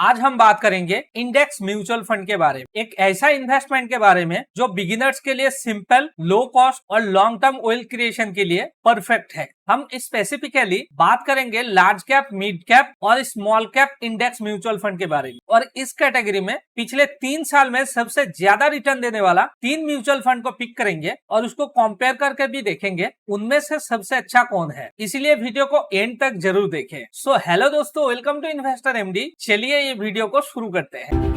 आज हम बात करेंगे इंडेक्स म्यूचुअल फंड के बारे में, एक ऐसा इन्वेस्टमेंट के बारे में जो बिगिनर्स के लिए सिंपल, लो कॉस्ट और लॉन्ग टर्म वेल्थ क्रिएशन के लिए परफेक्ट है। हम स्पेसिफिकली बात करेंगे लार्ज कैप, मिड कैप और small cap index mutual fund के बारे में, और इस कैटेगरी में पिछले 3 साल में सबसे ज्यादा रिटर्न देने वाला 3 म्यूचुअल फंड को पिक करेंगे और उसको कंपेयर करके भी देखेंगे उनमें से सबसे अच्छा कौन है। इसीलिए वीडियो को एंड तक जरूर देखें। सो हेलो दोस्तों, वेलकम टू इन्वेस्टर एमडी। चलिए ये वीडियो को शुरू करते हैं।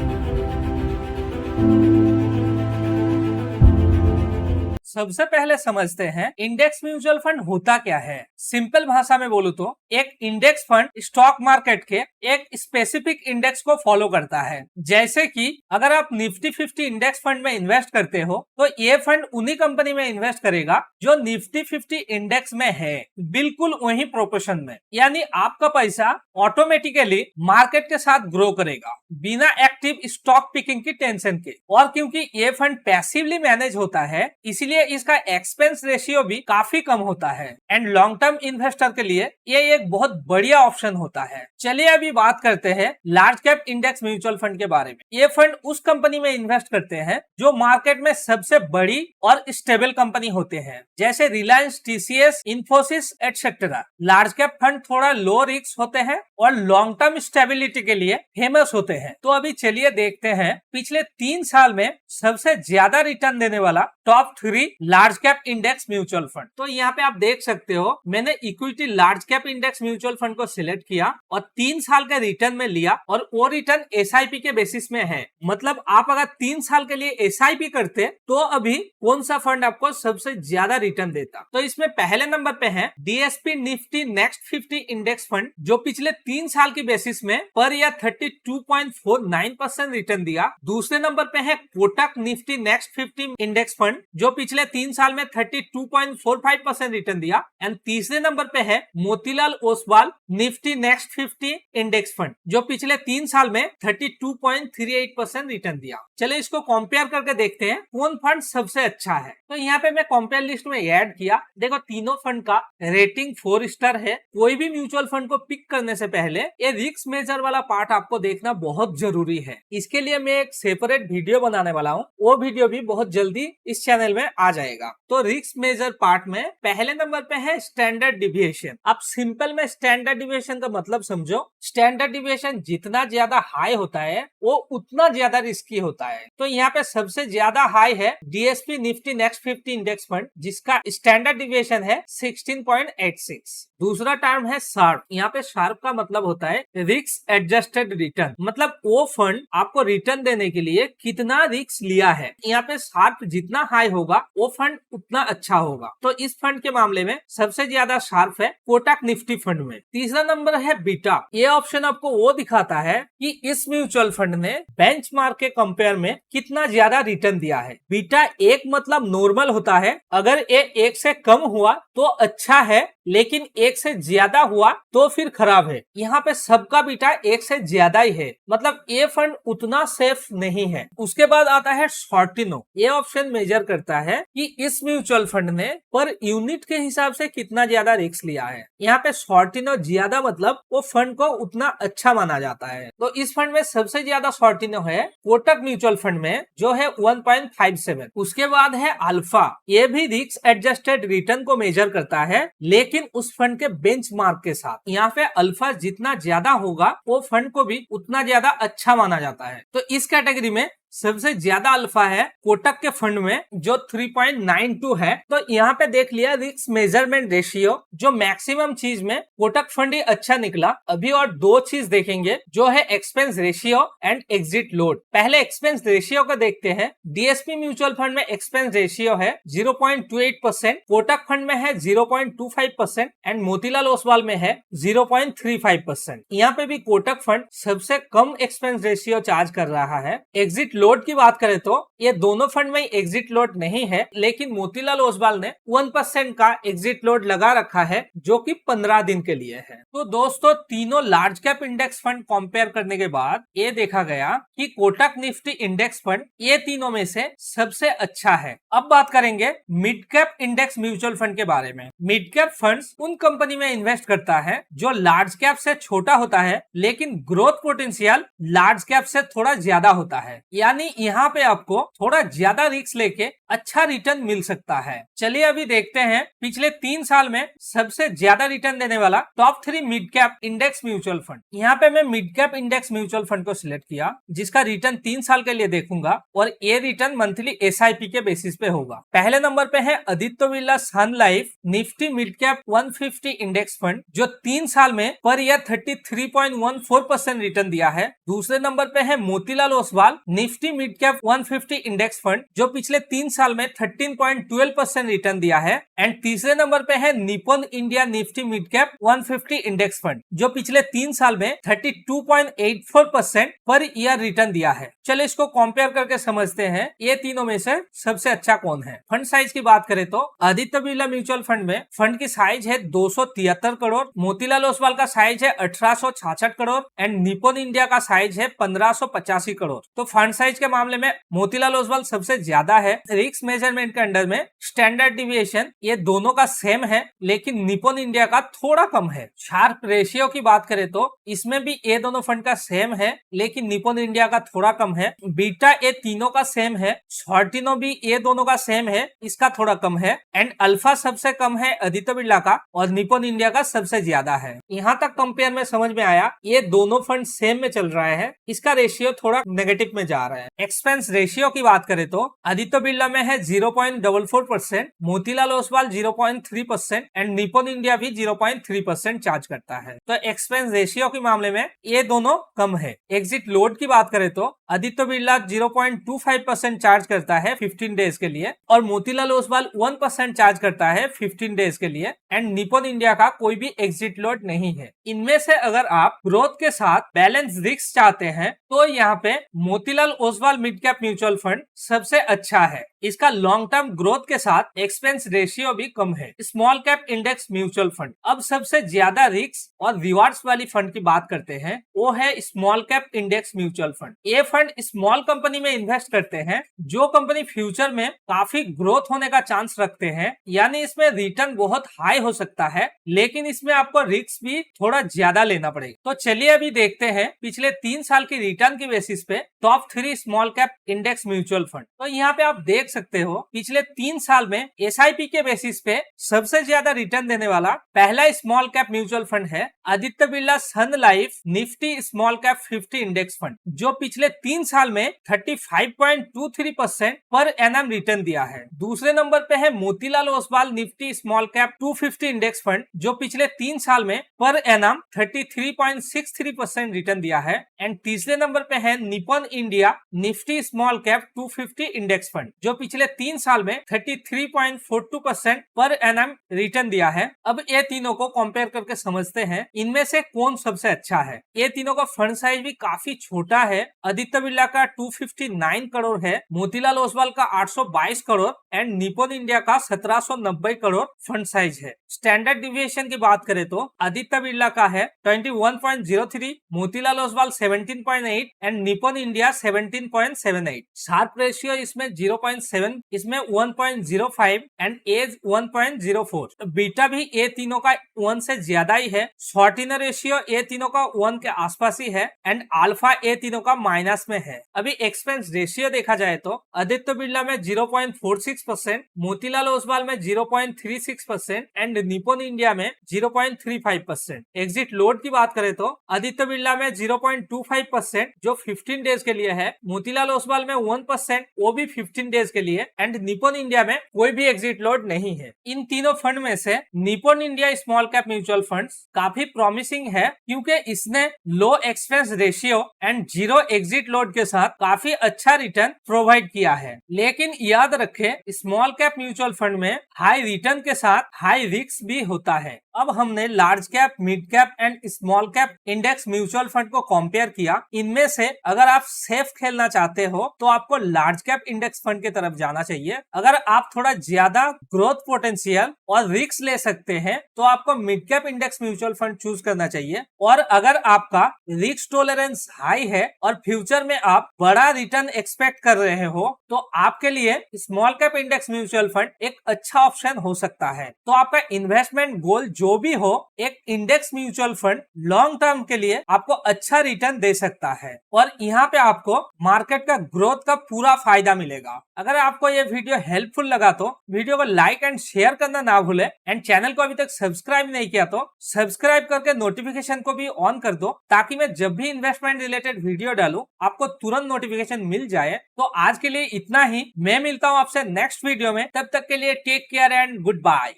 सबसे पहले समझते हैं इंडेक्स म्यूचुअल फंड होता क्या है। सिंपल भाषा में बोलूं तो एक इंडेक्स फंड स्टॉक मार्केट के एक स्पेसिफिक इंडेक्स को फॉलो करता है। जैसे कि अगर आप निफ्टी 50 इंडेक्स फंड में इन्वेस्ट करते हो तो ये फंड उन्हीं कंपनी में इन्वेस्ट करेगा जो निफ्टी 50 इंडेक्स में है, बिल्कुल वही प्रोपोर्शन में। यानी आपका पैसा ऑटोमेटिकली मार्केट के साथ ग्रो करेगा बिना एक्टिव स्टॉक पिकिंग की टेंशन के। और क्योंकि ये फंड पैसिवली मैनेज होता है इसलिए इसका एक्सपेंस रेशियो भी काफी कम होता है एंड लॉन्ग टर्म इन्वेस्टर के लिए ये एक बहुत बढ़िया ऑप्शन होता है। चलिए अभी बात करते हैं large cap index mutual fund के बारे में। ये फंड उस कंपनी में इन्वेस्ट करते हैं जो मार्केट में सबसे बड़ी और स्टेबल कंपनी होते हैं, जैसे Reliance, TCS, Infosys etcetera. Large cap fund थोड़ा लो रिस्क होते हैं और लॉन्ग टर्म स्टेबिलिटी के लिए फेमस होते हैं। तो अभी चलिए देखते हैं पिछले 3 साल में सबसे ज्यादा रिटर्न देने वाला top 3 large cap index mutual fund. तो यहाँ पे आप देख सकते हो मैंने equity large cap index mutual fund को सिलेक्ट किया और 3 साल का रिटर्न में लिया, और वो रिटर्न एसआईपी के बेसिस में है। मतलब आप अगर 3 साल के लिए एसआईपी करते तो अभी कौन सा फंड आपको सबसे ज्यादा रिटर्न देता। तो इसमें पहले नंबर पे है DSP Nifty next 50 index fund, जो पिछले 3 साल की बेसिस में पर ईयर 32.49% रिटर्न दिया। दूसरे नंबर पे है Kotak Nifty next 50 index fund, जो पिछले 3 साल में 32.45% रिटर्न दिया। एंड तीसरे नंबर पे है Motilal Oswal Nifty next 50 index fund, जो पिछले 3 साल में 32.38% रिटर्न दिया। चलिए इसको कंपेयर करके देखते हैं कौन फंड सबसे अच्छा है। तो यहाँ पे मैं कंपेयर लिस्ट में ऐड किया। देखो तीनों फंड का रेटिंग 4 स्टार है। कोई भी म्यूचुअल फंड को पिक करने से पहले ये रिस्क मेजर वाला पार्ट आपको देखना बहुत जरूरी है। इसके लिए मैं एक सेपरेट वीडियो बनाने वाला हूँ, वो वीडियो भी बहुत जल्दी इस चैनल में आ जाएगा। तो रिस्क मेजर पार्ट में पहले नंबर पे है स्टैंडर्ड डिविएशन। अब सिंपल में स्टैंडर्ड डिविएशन का मतलब समझो। स्टैंडर्ड डिविएशन जितना ज्यादा हाई होता है वो उतना ज्यादा रिस्की होता है। तो यहाँ पे सबसे ज्यादा हाई है DSP Nifty next 50 index fund, जिसका स्टैंडर्ड डिविएशन है 16.86। दूसरा टर्म है शार्प। यहाँ पे शार्प का मतलब होता है रिस्क एडजस्टेड रिटर्न, मतलब वो फंड आपको रिटर्न देने के लिए कितना रिस्क लिया है। यहाँ पे शार्प जितना हाई होगा वो फंड उतना अच्छा होगा। तो इस फंड के मामले में सबसे ज्यादा शार्प है कोटक निफ्टी फंड में। तीसरा नंबर है बीटा। ये ऑप्शन आपको वो दिखाता है कि इस म्यूचुअल फंड ने बेंचमार्क के कंपेयर में कितना ज्यादा रिटर्न दिया है। बीटा 1 मतलब नॉर्मल होता है, अगर ये 1 से कम हुआ तो अच्छा है, लेकिन 1 से ज्यादा हुआ तो फिर खराब है। यहाँ पे सबका बीटा 1 से ज्यादा ही है, मतलब ये फंड उतना सेफ नहीं है। उसके बाद आता है शॉर्टिनो। ये ऑप्शन मेजर करता है कि इस म्यूचुअल फंड ने पर यूनिट के हिसाब से कितना ज्यादा रिस्क लिया है। यहाँ पे शॉर्टिनो ज्यादा मतलब वो फंड को उतना अच्छा माना जाता है। तो इस फंड में सबसे ज्यादा शॉर्टिनो है कोटक म्यूचुअल फंड में, जो है 1.57। उसके बाद है अल्फा। ये भी रिस्क एडजस्टेड रिटर्न को मेजर करता है, लेकिन उस फंड के बेंचमार्क के साथ। यहाँ पे अल्फा जितना ज्यादा होगा वो फंड को भी उतना ज्यादा अच्छा माना जाता है। तो इस कैटेगरी में सबसे ज्यादा अल्फा है कोटक के फंड में, जो 3.92 है। तो यहाँ पे देख लिया रिस्क मेजरमेंट रेशियो, जो मैक्सिमम चीज में कोटक फंड ही अच्छा निकला। अभी और 2 चीज देखेंगे, जो है expense ratio and exit load. पहले एक्सपेंस रेशियो को देखते हैं। डीएसपी म्यूचुअल फंड में एक्सपेंस रेशियो है 0.28%, कोटक फंड में है 0.25% एंड मोतीलाल ओसवाल में है 0.35%। यहाँ पे भी कोटक फंड सबसे कम एक्सपेंस रेशियो चार्ज कर रहा है। एग्जिट लोड की बात करें तो ये दोनों फंड में एग्जिट लोड नहीं है, लेकिन मोतीलाल ओसवाल ने 1% का एग्जिट लोड लगा रखा है जो कि 15 दिन के लिए है। तो दोस्तों तीनों large cap index fund compare करने के बाद ये देखा गया कि कोटक निफ्टी इंडेक्स फंड ये तीनों में से सबसे अच्छा है। अब बात करेंगे mid cap index mutual fund के बारे में। मिड कैप फंड्स उन कंपनी में इन्वेस्ट करता है जो लार्ज कैप से छोटा होता है, लेकिन ग्रोथ पोटेंशियल लार्ज कैप से थोड़ा ज्यादा होता है। यानी यहाँ पे आपको थोड़ा ज्यादा रिस्क लेके अच्छा रिटर्न मिल सकता है। चलिए अभी देखते हैं पिछले 3 साल में सबसे ज्यादा रिटर्न देने वाला top 3 mid cap index mutual fund. यहाँ पे मैं mid cap index mutual fund को सिलेक्ट किया, जिसका रिटर्न 3 साल के लिए देखूंगा और ये रिटर्न मंथली SIP के बेसिस पे होगा। पहले नंबर पे है Aditya Birla Sun Life Nifty mid cap 150 index fund, जो 3 साल में पर ईयर 33.14% रिटर्न दिया है। दूसरे नंबर पे है Motilal Oswal Nifty mid cap 150 index fund, जो पिछले 3 साल में 13.12% रिटर्न दिया है। एंड तीसरे नंबर पे है Nippon India Nifty mid cap 150 index fund, जो पिछले 3 साल में 32.84% पर ईयर रिटर्न दिया है। चलिए इसको कंपेयर करके समझते हैं ये तीनों में से सबसे अच्छा कौन है। फंड साइज की बात करें तो आदित्य बिरला म्यूचुअल फंड में फंड की साइज है 273 करोड़, मोतीलाल ओसवाल का साइज है 1866 करोड़ एंड निपॉन इंडिया का साइज है 1585 करोड़। तो फंड साइज के मामले में मोतीलाल ओसवाल सबसे ज्यादा है। रिस्क मेजरमेंट के अंडर में स्टैंडर्ड डिविएशन ये दोनों का सेम है, लेकिन निपॉन इंडिया का थोड़ा कम है। शार्प रेशियो की बात करें तो इसमें भी ये दोनों फंड का सेम है, लेकिन निपॉन इंडिया का थोड़ा कम है। बीटा ये तीनों का सेम है, शॉर्टिनो भी ये दोनों का सेम है, इसका थोड़ा कम है। एंड अल्फा सबसे कम है आदित्य बिरला का और निपॉन इंडिया का सबसे ज्यादा है। यहाँ तक कंपेयर में समझ में आया ये दोनों फंड सेम में चल रहा है, इसका रेशियो थोड़ा नेगेटिव में जा रहा है। एक्सपेंस रेशियो की बात करें तो आदित्य बिरला में है 0.44%, Motilal Oswal 0.3% and Nippon India भी 0.3% चार्ज करता है। तो एक्सपेंस रेशियो के मामले में ये दोनों कम है। एग्जिट लोड की बात करें तो आदित्य बिरला 0.25% चार्ज करता है 15 डेज के लिए और मोतीलाल ओसवाल 1% चार्ज करता है 15 डेज के लिए एंड निपॉन इंडिया का कोई भी एग्जिट लोड नहीं है। इनमें से अगर आप ग्रोथ के साथ बैलेंस रिस्क चाहते हैं तो यहाँ पे Motilal Oswal mid cap mutual fund सबसे अच्छा है। इसका लॉन्ग टर्म ग्रोथ के साथ एक्सपेंस रेशियो भी कम है। Small cap index mutual fund, अब सबसे ज्यादा रिस्क और रिवार्ड्स वाली फंड की बात करते हैं, वो है small cap index mutual fund. ये फंड स्मॉल कंपनी में इन्वेस्ट करते हैं जो कंपनी फ्यूचर में काफी ग्रोथ होने का चांस रखते हैं, यानी इसमें रिटर्न बहुत हाई हो सकता है, लेकिन इसमें आपको रिस्क भी थोड़ा ज्यादा लेना पड़ेगा। तो चलिए अभी देखते हैं पिछले 3 साल की रिटर्न की बेसिस पे top 3 small cap index mutual fund. तो यहाँ पे आप देख सकते हो पिछले 3 साल में SIP के बेसिस पे सबसे ज्यादा रिटर्न देने वाला पहला स्मॉल कैप म्यूचुअल फंड है Aditya Birla Sun Life Nifty small cap 50 index fund, जो पिछले 3 साल में 35.23% पर एनम रिटर्न दिया है। दूसरे नंबर पे है Motilal Oswal Nifty small cap 250 index fund, जो पिछले 3 साल में पर एनम 33.63% रिटर्न दिया है। एंड तीसरे नंबर पे है Nippon India Nifty small cap 250 index fund, जो पिछले 3 साल में 33.42% पर एनम रिटर्न दिया है। अब ये तीनों को कंपेयर करके समझते हैं इनमें से कौन सबसे अच्छा है। ये तीनों का फंड साइज भी काफी छोटा है। आदित्य बिरला का 259 करोड़ है, मोतीलाल ओसवाल का 822 करोड़ एंड निपॉन इंडिया का 1790 करोड़ फंड साइज है। स्टैंडर्ड डिविएशन की बात करें तो आदित्य बिरला का है 21.03, Motilal Oswal 17.8 and Nippon India 17.78। Sharpe ratio इसमें 0.7, इसमें 1.05 एंड एज 1.04। बीटा भी ये तीनों का 1 से ज्यादा ही है। शॉर्टिनर रेशियो ये तीनों का 1 के आसपास ही है एंड अल्फा ये तीनों का माइनस में है। अभी एक्सपेंस रेशियो देखा जाए तो आदित्य बिरला में 0.46%, मोतीलाल ओसवाल में 0.36% एंड निपॉन इंडिया में 0.35%। एग्जिट लोड की बात करें तो आदित्य बिरला में 0.25% जो 15 डेज के लिए है, मोतीलाल ओसवाल में 1% वो भी 15 डेज के लिए एंड निपॉन इंडिया में कोई भी एग्जिट लोड नहीं है। इन तीनों फंड में से Nippon India small cap mutual funds काफी प्रॉमिसिंग है, क्योंकि इसने low expense ratio and 0 exit load के साथ काफी अच्छा रिटर्न प्रोवाइड किया है। लेकिन याद रखें स्मॉल कैप म्यूचुअल फंड में हाई रिटर्न के साथ हाई रिस्क भी होता है, अब हमने large cap, mid cap and small cap index mutual fund को कंपेयर किया। इनमें से अगर आप सेफ खेलना चाहते हो तो आपको लार्ज कैप इंडेक्स फंड की तरफ जाना चाहिए। अगर आप थोड़ा ज्यादा ग्रोथ पोटेंशियल और रिस्क ले सकते हैं तो आपको mid cap index mutual fund choose करना चाहिए। और अगर आपका रिस्क टॉलरेंस हाई है और फ्यूचर में आप बड़ा रिटर्न एक्सपेक्ट कर रहे हो तो आपके लिए small cap index mutual fund एक अच्छा ऑप्शन हो सकता है। तो आपका इन्वेस्टमेंट गोल जो भी हो, एक index mutual fund long term के लिए आपको अच्छा रिटर्न दे सकता है और यहाँ पे आपको मार्केट का ग्रोथ का पूरा फायदा मिलेगा। अगर आपको ये वीडियो हेल्पफुल लगा तो वीडियो को लाइक एंड शेयर करना ना भूले एंड चैनल को अभी तक सब्सक्राइब नहीं किया तो सब्सक्राइब करके नोटिफिकेशन को भी ऑन कर दो, ताकि मैं जब भी इन्वेस्टमेंट रिलेटेड वीडियो डालूं आपको तुरंत नोटिफिकेशन मिल जाए। तो आज के लिए इतना ही, मैं मिलता हूं आपसे नेक्स्ट वीडियो में, तब तक के लिए take care and good bye.